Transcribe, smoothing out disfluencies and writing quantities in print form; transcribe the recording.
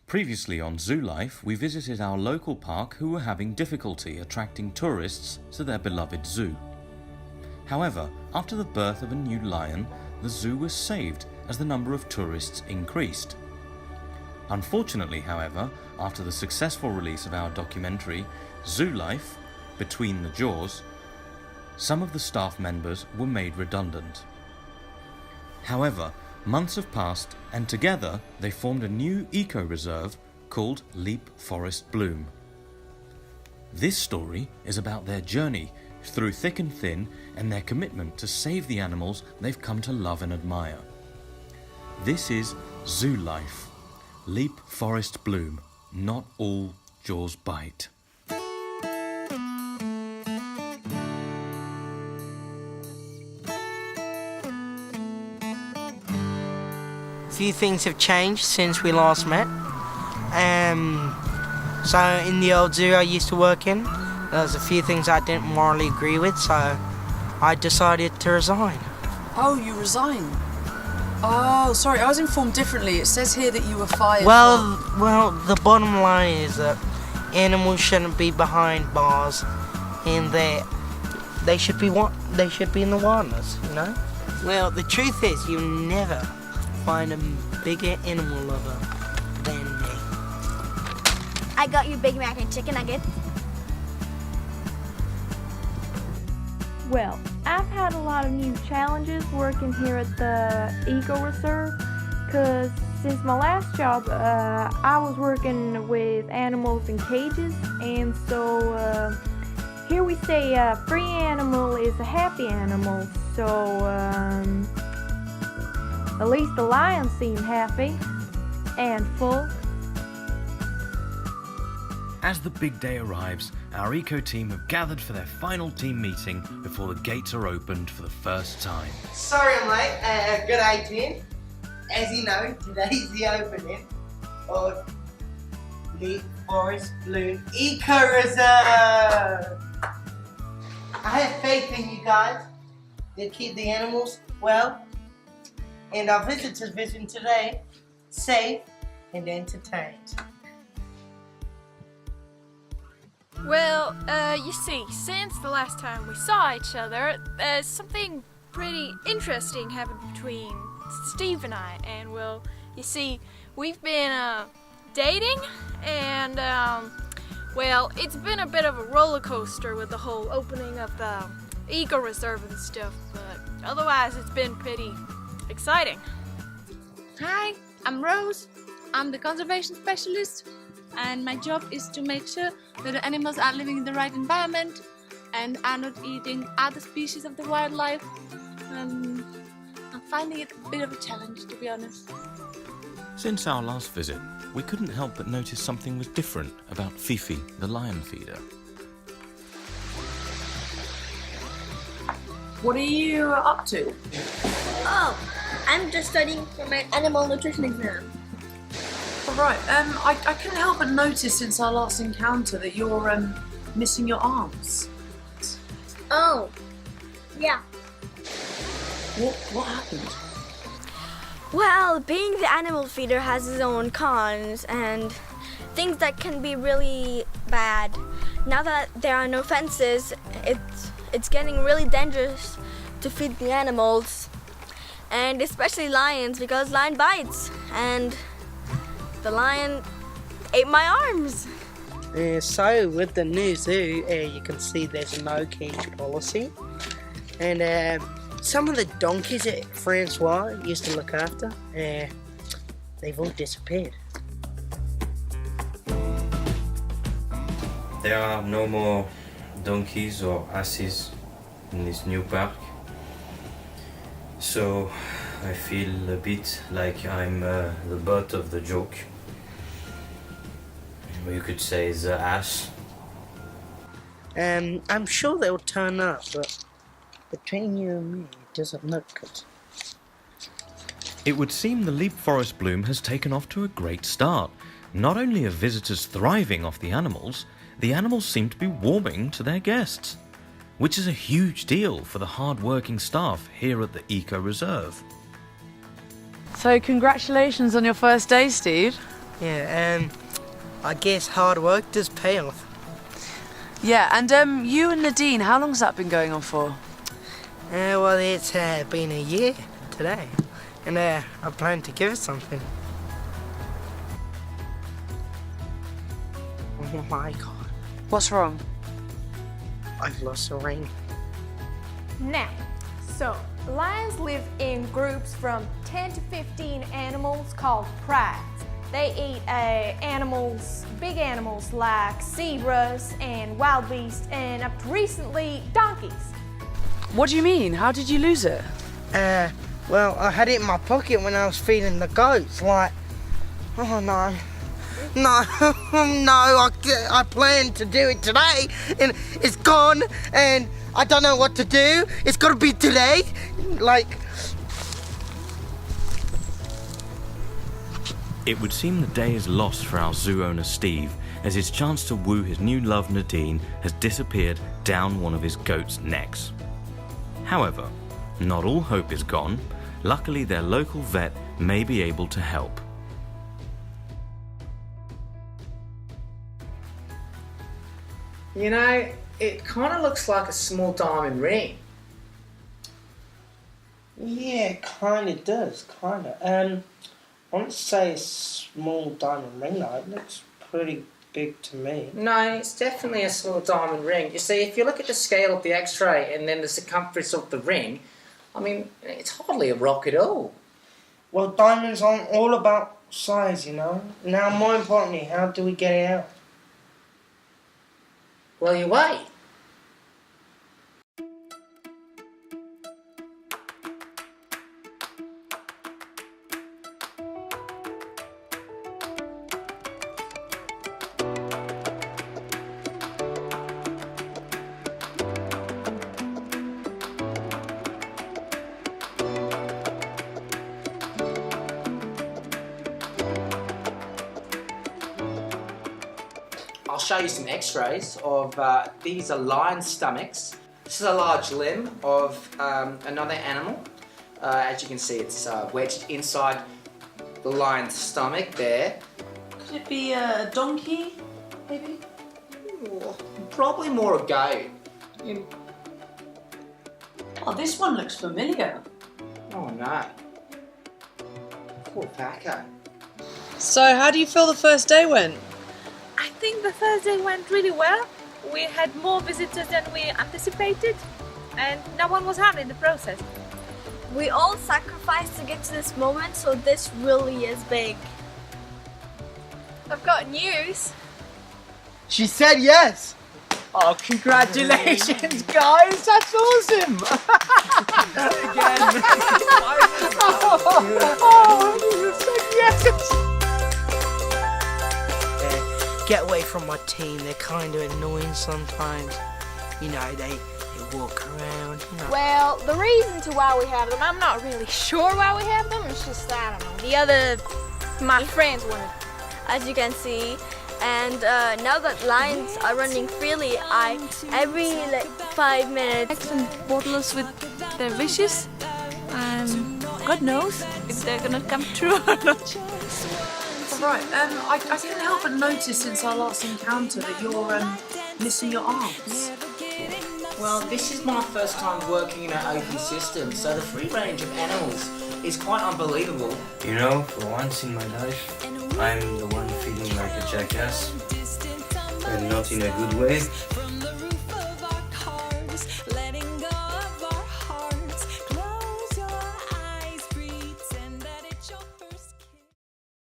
Previously on Zoo Life, we visited our local park who were having difficulty attracting tourists to their beloved zoo. However, after the birth of a new lion, the zoo was saved as the number of tourists increased. Unfortunately, however, after the successful release of our documentary, Zoo Life, Between the Jaws, some of the staff members were made redundant. However, months have passed and together they formed a new eco-reserve called Leap Forest Bloom. This story is about their journey through thick and thin and their commitment to save the animals they've come to love and admire. This is Zoo Life, Leap Forest Bloom, not all jaws bite. Few things have changed since we last met. So in the old zoo I used to work in, there was a few things I didn't morally agree with, so I decided to resign. Oh, you resigned? Oh, sorry, I was informed differently. It says here that you were fired. Well, the bottom line is that animals shouldn't be behind bars, and they should be in the wilderness, you know. Well, the truth is, you'll never find a bigger animal lover than me. I got you Big Mac and chicken nuggets. Well, I've had a lot of new challenges working here at the Eco Reserve, because since my last job, I was working with animals in cages, and so here we say a free animal is a happy animal, so at least the lions seem happy and full. As the big day arrives, our eco team have gathered for their final team meeting before the gates are opened for the first time. Sorry I'm late. Good day, Tim. As you know, today's the opening of Leap Forest Bloom Eco Reserve. I have faith in you guys to keep the animals well, and our visitors visit today safe and entertained. Well, you see, since the last time we saw each other, something pretty interesting happened between Steve and I. And, well, you see, we've been dating, and, well, it's been a bit of a roller coaster with the whole opening of the Eco Reserve and stuff, but otherwise it's been pretty exciting. Hi, I'm Rose. I'm the conservation specialist, and my job is to make sure that the animals are living in the right environment and are not eating other species of the wildlife. I'm finding it a bit of a challenge, to be honest. Since our last visit, we couldn't help but notice something was different about Fifi, the lion feeder. What are you up to? Oh, I'm just studying for my animal nutrition exam. All right, I couldn't help but notice since our last encounter that you're missing your arms. Oh, yeah. What happened? Well, being the animal feeder has its own cons and things that can be really bad. Now that there are no fences, it's getting really dangerous to feed the animals, and especially lions, because lion bites, and the lion ate my arms. So with the new zoo, you can see there's a no cage policy, and some of the donkeys that Francois used to look after, they've all disappeared. There are no more donkeys or asses in this new park, so I feel a bit like I'm the butt of the joke. You could say the ass. I'm sure they'll turn up, but between you and me, it doesn't look good. It would seem the Leap Forest Bloom has taken off to a great start. Not only are visitors thriving off the animals seem to be warming to their guests, which is a huge deal for the hard-working staff here at the Eco Reserve. So congratulations on your first day, Steve. Yeah, I guess hard work does pay off. Yeah, and you and Nadine, how long's that been going on for? Well, it's been a year today, and I plan to give her something. Oh my god, What's wrong? I've lost a ring. Now, so lions live in groups from 10 to 15 animals called prides. They eat animals, big animals like zebras and wild beasts, and up to recently, donkeys. What do you mean? How did you lose it? Well, I had it in my pocket when I was feeding the goats, like, oh no. No, no, I planned to do it today, and it's gone, and I don't know what to do. It's gotta be today, like... It would seem the day is lost for our zoo owner Steve, as his chance to woo his new love Nadine has disappeared down one of his goat's necks. However, not all hope is gone. Luckily, their local vet may be able to help. You know, it kind of looks like a small diamond ring. Yeah, it kinda does, kinda. I wouldn't say a small diamond ring though, it looks pretty big to me. No, it's definitely a small diamond ring. You see, if you look at the scale of the X-ray and then the circumference of the ring, I mean, it's hardly a rock at all. Well, diamonds aren't all about size, you know. Now, more importantly, how do we get it out? Well, you wait. I'll show you some x-rays of, these are lion stomachs. This is a large limb of another animal. As you can see, it's wedged inside the lion's stomach there. Could it be a donkey, maybe? Ooh, probably more a goat. Oh, this one looks familiar. Oh no. Poor Paco. So, how do you feel the first day went? I think the first day went really well. We had more visitors than we anticipated, and no one was harmed in the process. We all sacrificed to get to this moment, so this really is big. I've got news. She said yes! Oh, congratulations, guys! That's awesome! Again! You said yes! Get away from my team, they're kind of annoying sometimes. You know, they walk around, you know. Well, the reason to why we have them, I'm not really sure why we have them. It's just, I don't know. My friends wanted. As you can see, and now that lions are running freely, every 5 minutes. And bottlers with their wishes, and God knows if they're gonna come true or not. Right, I couldn't help but notice since our last encounter that you're missing your arms. Well, this is my first time working in an open system, so the free range of animals is quite unbelievable. You know, for once in my life, I'm the one feeling like a jackass. And not in a good way.